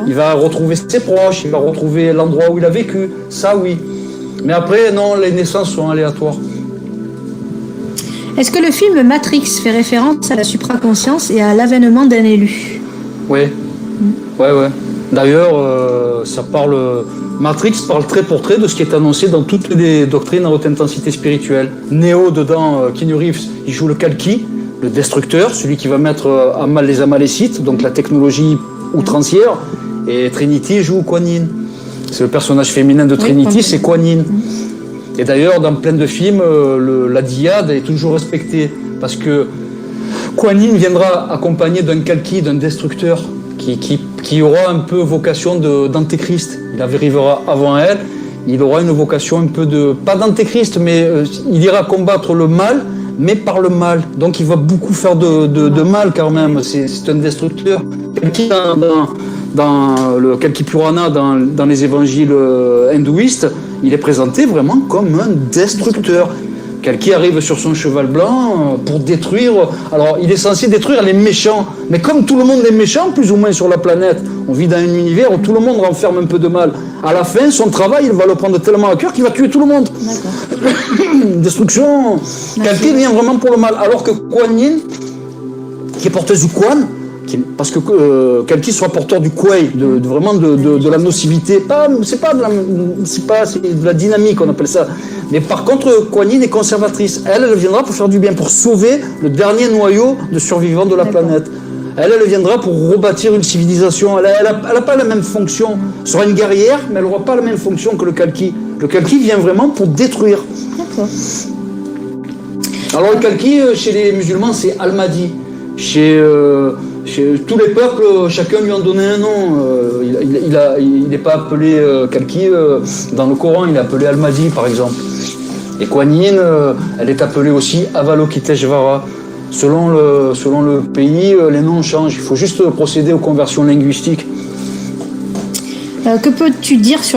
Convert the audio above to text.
Il va retrouver ses proches, il va retrouver l'endroit où il a vécu. Ça, oui. Mais après, non, les naissances sont aléatoires. Est-ce que le film Matrix fait référence à la supraconscience et à l'avènement d'un élu? Oui. Ouais. D'ailleurs, ça parle. Matrix parle trait pour trait de ce qui est annoncé dans toutes les doctrines à haute intensité spirituelle. Néo, dedans, Keanu Reeves, il joue le Kalki, le destructeur, celui qui va mettre à mal les Amalécites, donc la technologie outrancière. Et Trinity joue Kuan Yin. C'est le personnage féminin de Trinity, c'est Kuan Yin. Et d'ailleurs, dans plein de films, la dyade est toujours respectée. Parce que Kuan Yin viendra accompagné d'un Kalki, d'un destructeur, qui aura un peu vocation d'antéchrist. Il arrivera avant elle, il aura une vocation un peu de... Pas d'antéchrist, mais il ira combattre le mal, mais par le mal. Donc il va beaucoup faire de mal quand même. C'est un destructeur. Kalki dans le Kalki Purana, dans les évangiles hindouistes, il est présenté vraiment comme un destructeur. Kalki arrive sur son cheval blanc pour détruire... Alors, il est censé détruire les méchants. Mais comme tout le monde est méchant, plus ou moins sur la planète, on vit dans un univers où tout le monde renferme un peu de mal. À la fin, son travail, il va le prendre tellement à cœur qu'il va tuer tout le monde. Destruction. Kalki vient vraiment pour le mal. Alors que Kuan Yin, qui est porteuse du Quan, parce que Kalki soit porteur du Kuei, vraiment de la nocivité. C'est de la dynamique, on appelle ça. Mais par contre, Kuan Yin est conservatrice. Elle viendra pour faire du bien, pour sauver le dernier noyau de survivants de la planète. Elle viendra pour rebâtir une civilisation. Elle n'a pas la même fonction. Elle sera une guerrière, mais elle n'aura pas la même fonction que le Kalki. Le Kalki vient vraiment pour détruire. D'accord. Alors le Kalki, chez les musulmans, c'est Al-Mahdi. Chez tous les peuples, chacun lui a donné un nom. Il n'est pas appelé Kalki dans le Coran, il est appelé Al-Mahdi par exemple. Et Kuan Yin, elle est appelée aussi Avalokiteshvara. Selon le pays, les noms changent. Il faut juste procéder aux conversions linguistiques. Que peux-tu dire sur